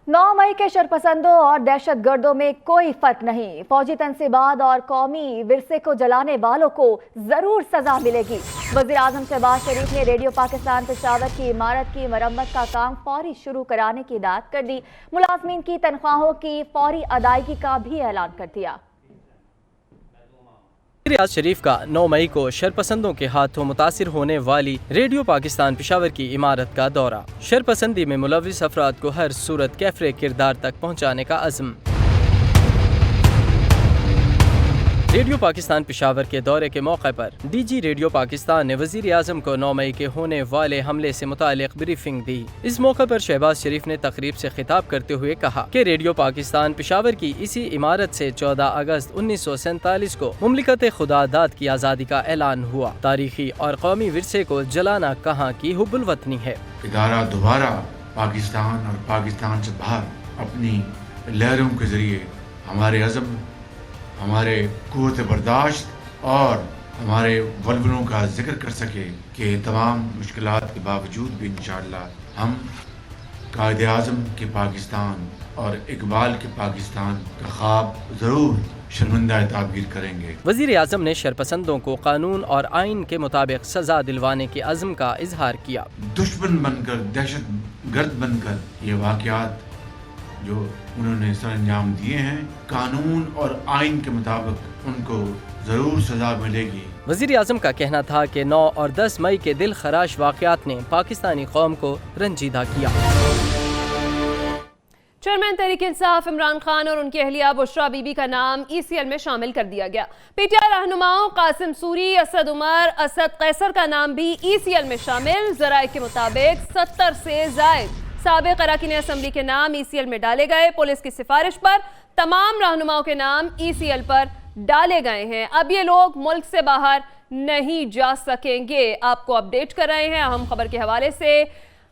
9 मई के शरपसंदों और दहशत गर्दों में कोई फर्क नहीं। फौजी तनसीबात और कौमी विरसे को जलाने वालों को जरूर सजा मिलेगी। वज़ीर आज़म शहबाज शरीफ ने रेडियो पाकिस्तान पेशावर की इमारत की मरम्मत का काम फौरी शुरू कराने की हिदायत कर दी। मुलाजमीन की तनख्वाहों की फौरी अदायगी का भी ऐलान कर दिया। रियाज शरीफ का 9 मई को शरपसंदों के हाथों मुतासिर होने वाली रेडियो पाकिस्तान पेशावर की इमारत का दौरा। शरपसंदी में मुलविस अफराद को हर सूरत कैफरे किरदार तक पहुँचाने का अज़्म। रेडियो पाकिस्तान पेशावर के दौरे के मौके पर डीजी रेडियो पाकिस्तान ने वज़ीर आज़म को 9 मई के होने वाले हमले से मुतालिक ब्रीफिंग दी। इस मौके पर शहबाज शरीफ ने तकरीब से खिताब करते हुए कहा कि रेडियो पाकिस्तान पेशावर की इसी इमारत से 14 अगस्त 1947 को मुमलिकत खुदादाद की आज़ादी का ऐलान हुआ। तारीखी और कौमी विरसे को जलाना कहाँ की हुब्बुल वतनी है। इदारा दोबारा पाकिस्तान और पाकिस्तान से बाहर अपनी लहरों के जरिए हमारे अज़म, हमारे क़ुव्वत बर्दाश्त और हमारे वल्वलों का जिक्र कर सके कि तमाम मुश्किलात के बावजूद भी इंशाअल्लाह हम कायदे आज़म के पाकिस्तान और इकबाल के पाकिस्तान का ख्वाब ज़रूर शर्मिंदा ताबीर करेंगे। वज़ीर आज़म ने शरपसंदों को कानून और आइन के मुताबिक सजा दिलवाने के अज़्म का इजहार किया। दुश्मन बनकर, दहशत गर्द बनकर ये वाक़यात जो उन्होंने सरअंजाम दिए हैं, कानून और आइन के मुताबिक उनको जरूर सजा मिलेगी। वज़ीर आज़म का कहना था कि 9 और 10 मई के दिल खराश वाक़यात ने पाकिस्तानी कौम को रंजीदा किया। चेयरमैन तहरीक इंसाफ इमरान खान और उनकी अहलिया बुशरा बीबी का नाम ECL में शामिल कर दिया गया। PTI रहनुमाओं कासिम सूरी, असद उमर, असद कैसर का नाम भी ECL में शामिल। ज़राए के मुताबिक 70 से ज़ायद साबिक़ अरकान असम्बली के नाम ECL में डाले गए। पुलिस की सिफारिश पर तमाम रहनुमाओं के नाम ECL पर डाले गए हैं। अब ये लोग मुल्क से बाहर नहीं जा सकेंगे। आपको अपडेट कर रहे हैं अहम खबर के हवाले से।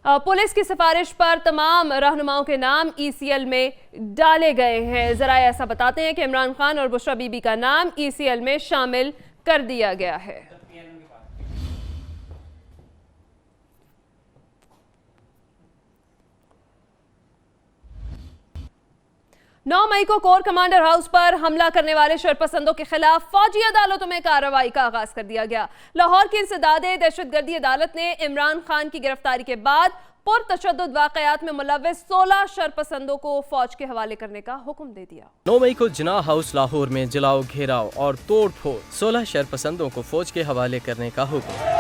पुलिस की सिफारिश पर तमाम रहनुमाओं के नाम ECL में डाले गए हैं। ज़रा ऐसा बताते हैं कि इमरान खान और बुशरा बीबी का नाम ECL में शामिल कर दिया गया है। 9 मई को कोर कमांडर हाउस पर हमला करने वाले शरपसंदों के खिलाफ फौजी अदालतों में कार्रवाई का आगाज कर दिया गया। लाहौर की इंसदादे दहशतगर्दी अदालत ने इमरान खान की गिरफ्तारी के बाद पुरतशद्दुद वाक़यात में मुलव्विस 16 शरपसंदों को फौज के हवाले करने का हुक्म दे दिया। 9 मई को जिन्ना हाउस लाहौर में जलाओ, घेराव और तोड़ फोड़ 16 शरपसंदों को फौज के हवाले करने का हुक्म।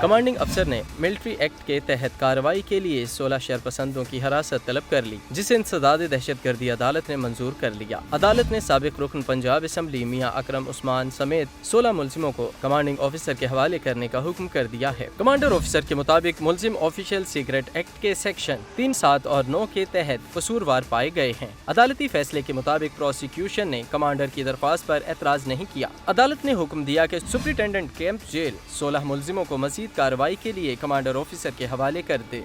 कमांडिंग अफसर ने मिलिट्री एक्ट के तहत कार्रवाई के लिए 16 शरपसंदों की हिरासत तलब कर ली, जिसे इंसदाद दहशतगर्दी अदालत ने मंजूर कर लिया। अदालत ने साबिक रुकन पंजाब असम्बली मियां अकरम उस्मान समेत 16 मुलजिमों को कमांडिंग ऑफिसर के हवाले करने का हुक्म कर दिया है। कमांडर ऑफिसर के मुताबिक मुलजिम ऑफिशियल सिगरेट एक्ट के सेक्शन 3, 7 और 9 के तहत कसूरवार पाए गए हैं। अदालती फैसले के मुताबिक प्रोसिक्यूशन ने कमांडर की दरख्वास्त पर एतराज नहीं किया। अदालत ने हुक्म दिया कि सुप्रिटेंडेंट कैंप जेल 16 मुलजिमों को मजीद कार्रवाई के लिए कमांडर ऑफिसर के हवाले कर दे।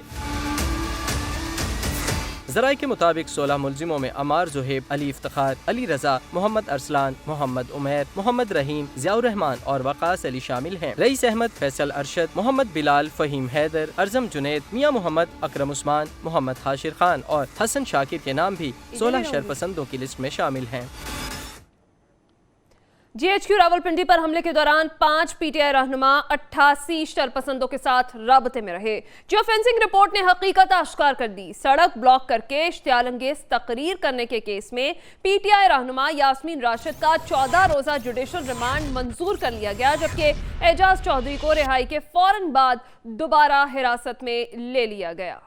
ज़राए के मुताबिक 16 मुलजिमों में अमार ज़ुहैब, अली इफ्तिखार, अली रजा, मोहम्मद अरसलान, मोहम्मद उमैर, मोहम्मद रहीम, ज़ियाउर रहमान और वक़ास अली शामिल हैं। रईस अहमद, फैसल अरशद, मोहम्मद बिलाल, फ़हीम हैदर, अर्ज़म जुनैद, मियां मोहम्मद, अकरम उस्मान, मोहम्मद हाशिर खान और हसन शाकिर के नाम भी 16 शरपसंदों की लिस्ट में शामिल हैं। GHQ रावलपिंडी पर हमले के दौरान 5 PTI रहनुमा 88 शरपसंदों के साथ राबते में रहे। जियो फेंसिंग रिपोर्ट ने हकीकत आश्कार कर दी। सड़क ब्लॉक करके इश्तियाल अंगेज तकरीर करने के केस में PTI रहनुमा यास्मीन राशिद का 14 रोजा जुडिशल रिमांड मंजूर कर लिया गया, जबकि एजाज चौधरी को रिहाई के फौरन बाद दोबारा हिरासत में ले लिया गया।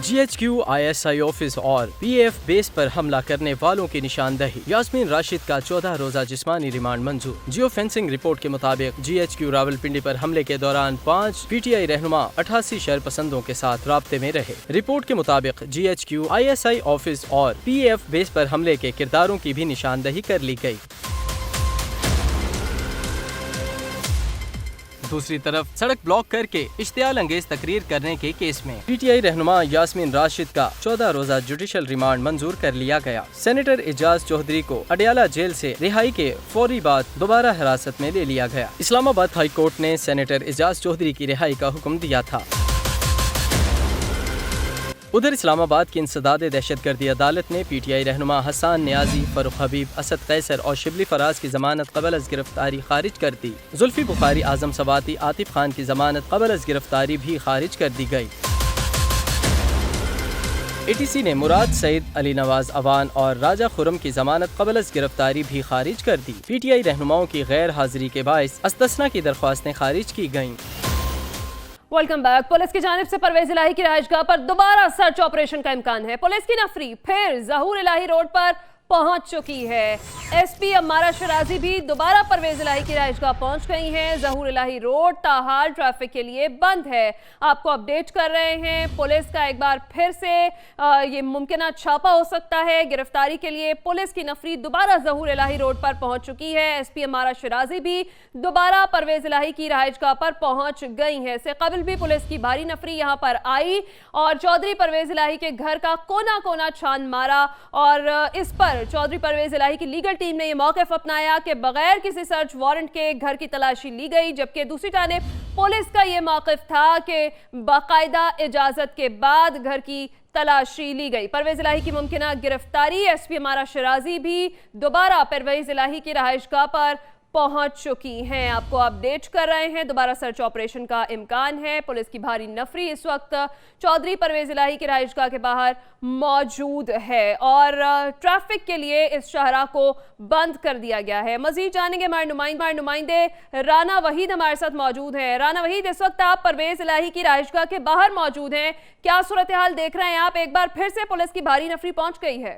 GHQ ISI ऑफिस और PF बेस पर हमला करने वालों की निशानदही। यास्मीन राशिद का 14 रोजा जिस्मानी रिमांड मंजूर। जियो फेंसिंग रिपोर्ट के मुताबिक GHQ रावलपिंडी पर हमले के दौरान 5 PTI रहनुमा 88 शरपसंदों के साथ राब्ते में रहे। रिपोर्ट के मुताबिक GHQ ISI ऑफिस और PF बेस पर हमले के किरदारों की भी निशानदही कर ली गई। दूसरी तरफ सड़क ब्लॉक करके इश्तियाल अंगेज तकरीर करने के केस में PTI रहनुमा यास्मीन राशिद का 14 रोजा जुडिशल रिमांड मंजूर कर लिया गया। सेनेटर एजाज चौधरी को अडयाला जेल से रिहाई के फौरी बाद दोबारा हिरासत में ले लिया गया। इस्लामाबाद हाई कोर्ट ने सेनेटर एजाज चौधरी की रिहाई का हुक्म दिया था। उधर इस्लामाबाद की इंसदाद दहशतगर्दी अदालत ने PTI रहनुमा हसन नियाजी, फरूख हबीब, असद कैसर और शिबली फराज की जमानत कबल अज गिरफ्तारी खारिज कर दी। जुल्फी बुखारी, आजम सवाती, आतिफ खान की जमानत कबल अज गिरफ्तारी भी खारिज कर दी गई। ATC ने मुराद सईद, अली नवाज अवान और राजा खुरम की जमानत कबल अज गिरफ्तारी भी खारिज कर दी। PTI रहनुमाओं की गैर हाजिरी के बायस अस्तस्ना की दरख्वास्तें खारिज की गईं। Welcome back. पुलिस की जानिब से परवेज इलाही की रहायशगाह पर दोबारा सर्च ऑपरेशन का इम्कान है। पुलिस की नफरी फिर ज़हूर इलाही रोड पर पहुंच चुकी है। SP अम्मारा शराजी भी दोबारा परवेज इलाही की रहायशगाह पहुंच गई हैं। ज़हूर इलाही रोड ताहाल ट्रैफिक के लिए बंद है। आपको अपडेट कर रहे हैं। पुलिस का एक बार फिर से ये मुमकिन छापा हो सकता है। गिरफ्तारी के लिए पुलिस की नफरी दोबारा ज़हूर इलाही रोड पर पहुंच चुकी है। SP अम्मारा शराजी भी दोबारा परवेज इलाही की रहायशगाह पर पहुंच गई है। इससे कबल भी पुलिस की भारी नफरी यहां पर आई और चौधरी परवेज इलाही के घर का कोना कोना छान मारा और इस पर चौधरी परवेज इलाही की लीगल टीम ने यह मौक़िफ़ अपनाया कि बगैर किसी सर्च वारंट के घर की तलाशी ली गई, जबकि दूसरी जानिब पुलिस का यह मौक़िफ़ था कि बाकायदा इजाज़त के बाद घर की तलाशी ली गई। परवेज इलाही की मुमकिन गिरफ्तारी SP अम्मारा शराजी भी दोबारा परवेज इलाही की रहायशगाह पर पहुंच चुकी हैं। आपको अपडेट कर रहे हैं। दोबारा सर्च ऑपरेशन का इम्कान है। पुलिस की भारी नफरी इस वक्त चौधरी परवेज इलाही की रहायशगाह के बाहर मौजूद है और ट्रैफिक के लिए इस शाहराह को बंद कर दिया गया है। मजीद जानेंगे हमारे नुमाइंदे राना वहीद हमारे साथ मौजूद हैं। राना वहीद, इस वक्त आप परवेज इलाही की रहायशगाह के बाहर मौजूद हैं, क्या सूरत हाल देख रहे हैं आप? एक बार फिर से पुलिस की भारी नफरी पहुंच गई है।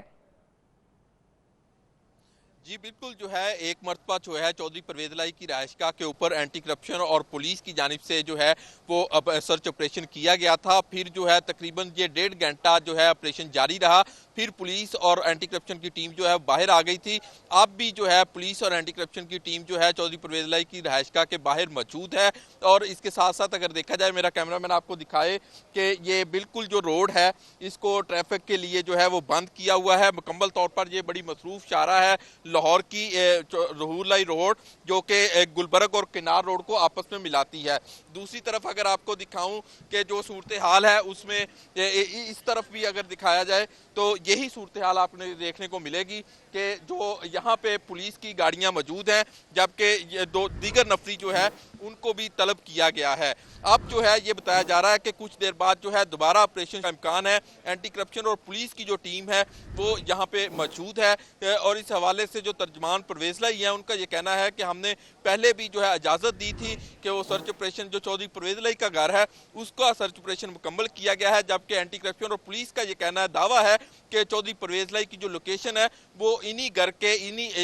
जी बिल्कुल, जो है एक मरतबा जो है चौधरी परवेज इलाही की रहायशगाह के ऊपर एंटी करप्शन और पुलिस की जानिब से जो है वो अब सर्च ऑपरेशन किया गया था। फिर जो है तकरीबन ये 1.5 घंटा जो है ऑपरेशन जारी रहा। फिर पुलिस और एंटी करप्शन की टीम जो है बाहर आ गई थी। अब भी जो है पुलिस और एंटी करप्शन की टीम जो है चौधरी परवेज इलाही की रहायशगाह के बाहर मौजूद है। और इसके साथ साथ अगर देखा जाए, मेरा कैमरामैन आपको दिखाए कि ये बिल्कुल जो रोड है इसको ट्रैफिक के लिए जो है वो बंद किया हुआ है मुकम्मल तौर पर। ये बड़ी मसरूफ शाहराह है लाहौर की ज़हूर इलाही रोड, जो कि गुलबर्ग और किनार रोड को आपस में मिलाती है। दूसरी तरफ अगर आपको दिखाऊं कि जो सूरत हाल है उसमें इस तरफ भी अगर दिखाया जाए तो यही सूरत हाल आपने देखने को मिलेगी कि जो यहाँ पे पुलिस की गाड़ियाँ मौजूद हैं, जबकि दो दीगर नफरी जो है उनको भी तलब किया गया है। अब जो है ये बताया जा रहा है कि कुछ देर बाद जो है दोबारा ऑपरेशन का इम्कान है। एंटी करप्शन और पुलिस की जो टीम है वो यहाँ पे मौजूद है और इस हवाले से जो तर्जमान परवेज इलाही है उनका ये कहना है कि हमने पहले भी जो है इजाज़त दी थी कि वो सर्च ऑपरेशन जो चौधरी परवेज इलाही का घर है उसका सर्च ऑपरेशन मुकम्मल किया गया है, जबकि एंटी करप्शन और पुलिस का ये कहना है, दावा है कि चौधरी परवेज इलाही की जो लोकेशन है वो इन्हीं घर के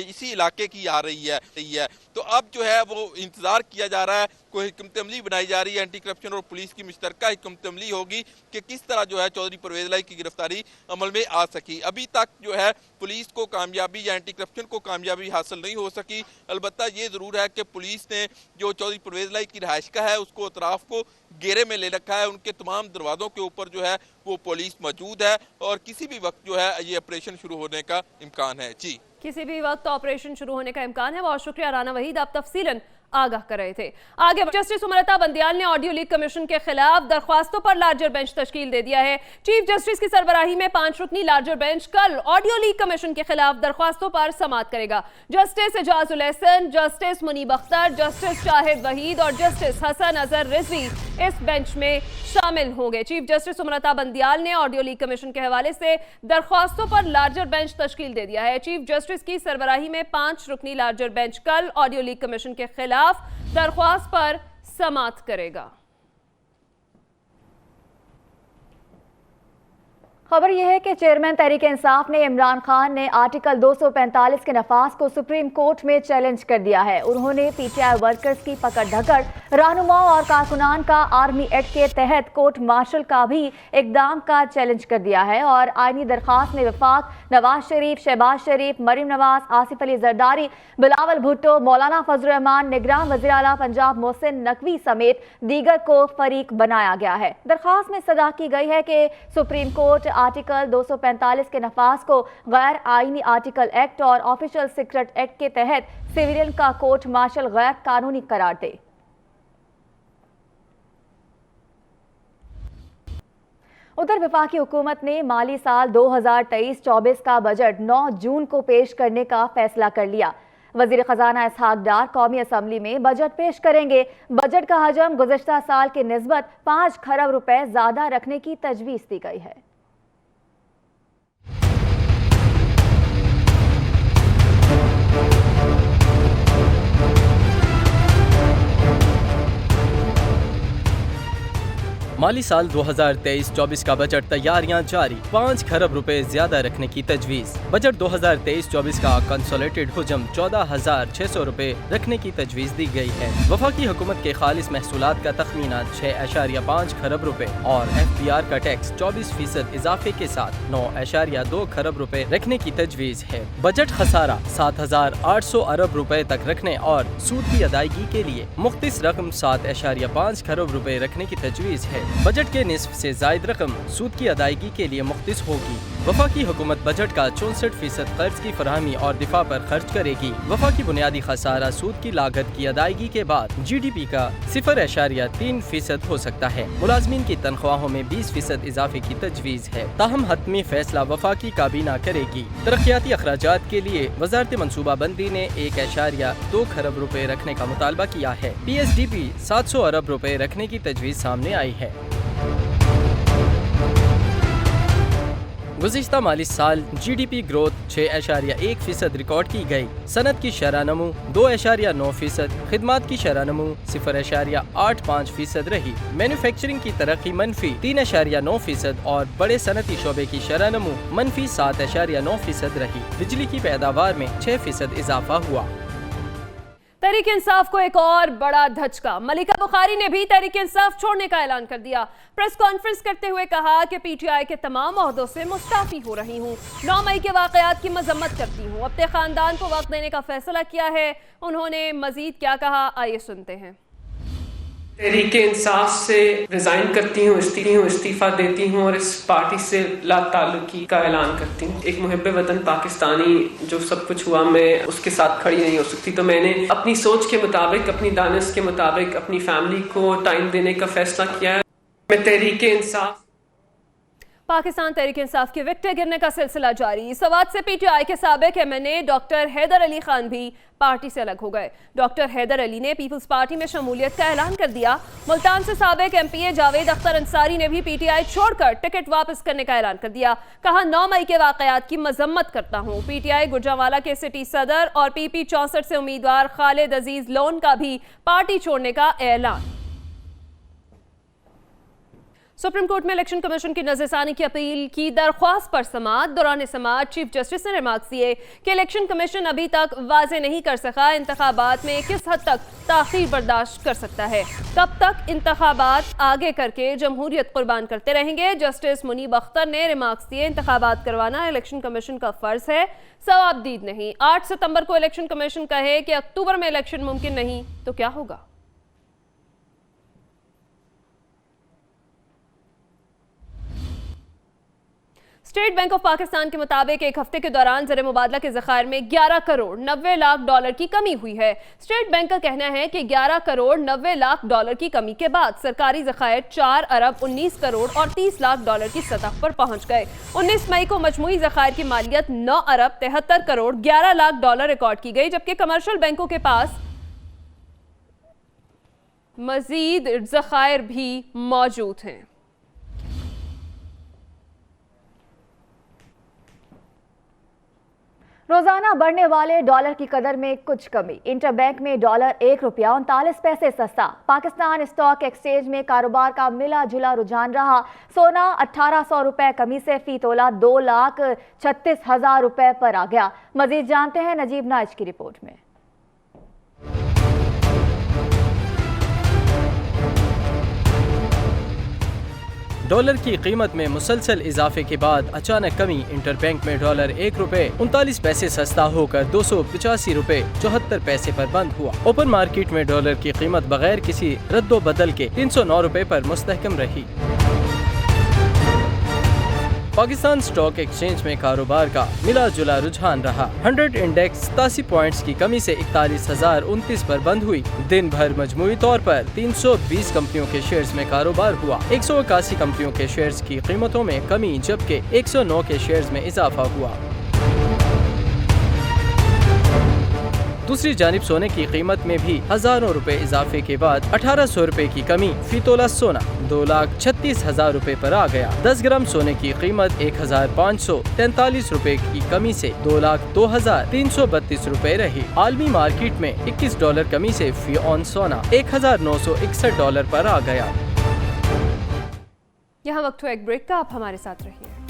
इसी इलाके की आ रही है। तो अब जो है वो इंतज़ार किया जा रहा है, कोई हिकमत अमली बनाई जा रही है, एंटी करप्शन और पुलिस की मुश्तरका हिकमत अमली होगी कि किस तरह जो है चौधरी परवेज इलाही की गिरफ्तारी अमल में आ सकी। अभी तक जो है पुलिस को कामयाबी या एंटी करप्शन को कामयाबी हासिल नहीं हो सकी। अलबत्ता ये ज़रूर है कि पुलिस ने जो चौधरी परवेज इलाही की रहायशगाह है उसको अतराफ को घेरे में ले रखा है। उनके तमाम दरवाज़ों के ऊपर जो है वो पुलिस मौजूद है और किसी भी वक्त जो है ये ऑपरेशन शुरू होने का इम्कान है। जी, किसी भी वक्त ऑपरेशन शुरू होने का इम्कान है। बहुत शुक्रिया राना वहीद, आप तफसीलन आगाह कर रहे थे। आगे जस्टिस उमरता बंदियाल ने ऑडियो लीक कमीशन के खिलाफ दरख्वास्तों पर लार्जर बेंच तश्कील दे दिया है। चीफ जस्टिस की सरबराही में 5 रुकनी लार्जर बेंच कल ऑडियो लीक कमीशन के खिलाफ दरख्वास्तों पर समाअत करेगा। Justice Ijazul Ahsan, justice Munib Akhtar, justice Shahid Waheed और जस्टिस हसन अजहर रिजवी इस बेंच में शामिल होंगे। चीफ जस्टिस उमरता बंदियाल ने ऑडियो लीक कमीशन के हवाले से दरख्वास्तों पर लार्जर बेंच तश्कील दे दिया है। चीफ जस्टिस की सरबराही में 5 रुकनी लार्जर बेंच कल ऑडियो लीक कमीशन के खिलाफ दरख्वास्त पर समाअत करेगा। खबर यह है कि चेयरमैन तहरीक इंसाफ ने इमरान खान ने आर्टिकल 245 के नफाज को सुप्रीम कोर्ट में चैलेंज कर दिया है। उन्होंने पीटीआई वर्कर्स की पकड़ धकड़, रहनुमाओं और कारकुनान का आर्मी एक्ट के तहत कोर्ट मार्शल का भी इकदाम का चैलेंज कर दिया है और आईनी दरखास्त में वफाक, नवाज शरीफ, शहबाज शरीफ, मरीम नवाज, आसिफ अली जरदारी, बिलावल भुट्टो, मौलाना फजल रहमान, निगरान वज़ीर आला पंजाब मोहसिन नकवी समेत दीगर को फरीक बनाया गया है। दरखास्त में सदा की गई है कि सुप्रीम कोर्ट आर्टिकल 245 के नफाज को गैर आईनी आर्टिकल एक्ट और ऑफिशियल सीक्रेट एक्ट के तहत सिविलियन का कोर्ट मार्शल गैर कानूनी करार दे। उधर वफाकी हुकूमत ने माली साल 2023-24 का बजट 9 जून को पेश करने का फैसला कर लिया। वजीर खजाना इसहाक डार कौमी असम्बली में बजट पेश करेंगे। बजट का हजम गुज़श्ता साल के निस्बत 5 खरब रुपए ज्यादा रखने की तजवीज़ दी गई है। माली साल 2023-24 का बजट तैयारियां जारी, 5 खरब रुपए ज्यादा रखने की तजवीज। बजट 2023-24 का कंसोलिडेटेड हुजम 14,600 रुपए रखने की तजवीज दी गई है। वफाकी हुकूमत के खालिस महसूलात का तखमीना 6.5 खरब रुपए और FBR का टैक्स 24% इजाफे के साथ 9.2 खरब रुपए रखने की तजवीज है। बजट खसारा 7,800 अरब रुपए तक रखने और सूद की अदायगी के लिए मुख्तिस रकम 7.5 खरब रुपए रखने की तजवीज है। बजट के निस्फ से जायद रकम सूद की अदायगी के लिए मुख्तिस होगी। वफाकी हुकूमत बजट का 64% कर्ज की फराहमी और दिफा पर खर्च करेगी। वफाकी बुनियादी खसारा सूद की लागत की अदायगी के बाद GDP का 0.3% हो सकता है। मुलाजमीन की तनख्वाहों में 20% इजाफे की तजवीज है। ताहम हतमी फैसला वफाकी काबीना करेगी। तरक्याती अखराजात के लिए वजारत मनसूबाबंदी ने 1.2 खरब रुपए रखने का मुतालबा किया है। PSDP 700 अरब रुपए रखने की तजवीज सामने आई है। गुज़िश्ता माली साल GDP ग्रोथ 6.1% रिकॉर्ड की गई। सनत की शरह नमू 2.9%, खिदमात की शरह नमू 0.85% रही। मैन्युफैक्चरिंग की तरक्की मनफी 3.9% और बड़े सनती शोबे की शरह नमू मनफी 7.9% रही। बिजली की पैदावार में 6% इजाफा हुआ। तहरीक इंसाफ को एक और बड़ा धचका। मलिका बुखारी ने भी तहरीक इंसाफ छोड़ने का ऐलान कर दिया। प्रेस कॉन्फ्रेंस करते हुए कहा कि PTI के तमाम ओहदों से मुस्ताफी हो रही हूँ। 9 मई के वाकयात की मजम्मत करती हूँ। अपने खानदान को वक्त देने का फैसला किया है। उन्होंने मजीद क्या कहा, आइए सुनते हैं। तहरीक इंसाफ से रिजाइन करती हूँ, इस्तीफा देती हूँ और इस पार्टी से ला ताल्लुकी का ऐलान करती हूँ। एक मुहिब्बे वतन पाकिस्तानी जो सब कुछ हुआ, मैं उसके साथ खड़ी नहीं हो सकती। तो मैंने अपनी सोच के मुताबिक, अपनी दानिश के मुताबिक अपनी फैमिली को टाइम देने का फैसला किया है। मैं तहरीक इंसाफ पाकिस्तान तहरीक इंसाफ के विकटे गिरने का सिलसिला जारी। सवात से PTI के साबिक MNA डॉक्टर हैदर अली खान भी पार्टी से अलग हो गए। डॉक्टर हैदर अली ने पीपल्स पार्टी में शमूलियत का ऐलान कर दिया। मुल्तान से साबिक MPA जावेद अख्तर अंसारी ने भी PTI छोड़कर टिकट वापस करने का ऐलान कर दिया। कहा, 9 मई के वाकयात की मजम्मत करता हूँ। PTI गुजरांवाला के सिटी सदर और PP 64 से उम्मीदवार खालिद अजीज लोन का भी पार्टी छोड़ने का ऐलान। सुप्रीम कोर्ट में इलेक्शन कमीशन की नजरसानी की अपील की दरख्वास्त पर समाअत। दौरान समाअत चीफ जस्टिस ने रिमार्क्स दिए कि इलेक्शन कमीशन अभी तक वाज़ेह नहीं कर सका इंतखाबात में किस हद तक ताख़ीर बर्दाश्त कर सकता है। कब तक इंतखाबात आगे करके जमहूरियत कुर्बान करते रहेंगे। जस्टिस मुनीब अख्तर ने रिमार्क्स दिए, इंतखाबात करवाना इलेक्शन कमीशन का फर्ज है, सवाबदीद नहीं। 8 सितंबर को इलेक्शन कमीशन कहे कि अक्टूबर में इलेक्शन मुमकिन नहीं तो क्या होगा। स्टेट बैंक ऑफ पाकिस्तान के मुताबिक एक हफ्ते के दौरान ज़र मुबादला के ज़खायर में 11 करोड़ 90 लाख डॉलर की कमी हुई है। स्टेट बैंक का कहना है कि 11 करोड़ 90 लाख डॉलर की कमी के बाद सरकारी ज़खायर 4 अरब 19 करोड़ और 30 लाख डॉलर की सतह पर पहुंच गए। 19 मई को मजमूई ज़खायर की मालियत 9 अरब 73 करोड़ 11 लाख डॉलर रिकॉर्ड की गई, जबकि कमर्शियल बैंकों के पास मजीद ज़खायर भी मौजूद हैं। रोजाना बढ़ने वाले डॉलर की कदर में कुछ कमी। इंटरबैंक में डॉलर ₹1.39 सस्ता। पाकिस्तान स्टॉक एक्सचेंज में कारोबार का मिला जुला रुझान रहा। सोना 1800 रुपए कमी से फी तोला 2,36,000 रुपए पर आ गया। मजीद जानते हैं नजीब नाइज की रिपोर्ट में। डॉलर की कीमत में मुसलसल इजाफे के बाद अचानक कमी। इंटरबैंक में डॉलर ₹1.39 सस्ता होकर 285 रुपए 74 पैसे पर बंद हुआ। ओपन मार्केट में डॉलर की कीमत बगैर किसी रद्दो बदल के 309 रुपए पर मुस्तहकम रही। पाकिस्तान स्टॉक एक्सचेंज में कारोबार का मिला जुला रुझान रहा। 100 इंडेक्स 87 पॉइंट्स की कमी से 41,029 पर बंद हुई। दिन भर मजमूई तौर पर 320 कंपनियों के शेयर्स में कारोबार हुआ। 181 कंपनियों के शेयर्स की कीमतों में कमी जबकि 109 के शेयर्स में इजाफा हुआ। दूसरी जानिब सोने की कीमत में भी हजारों रुपए इजाफे के बाद 1800 रुपए की कमी। फी तोला सोना 2,36,000 रुपए पर आ गया। 10 ग्राम सोने की कीमत 1,543 रुपए की कमी से 2,02,332 रुपए रही। आलमी मार्केट में $21 कमी से फी ऑन सोना $1,961 पर आ गया। यहाँ वक्त हुआ एक ब्रेक का, आप हमारे साथ रहिए।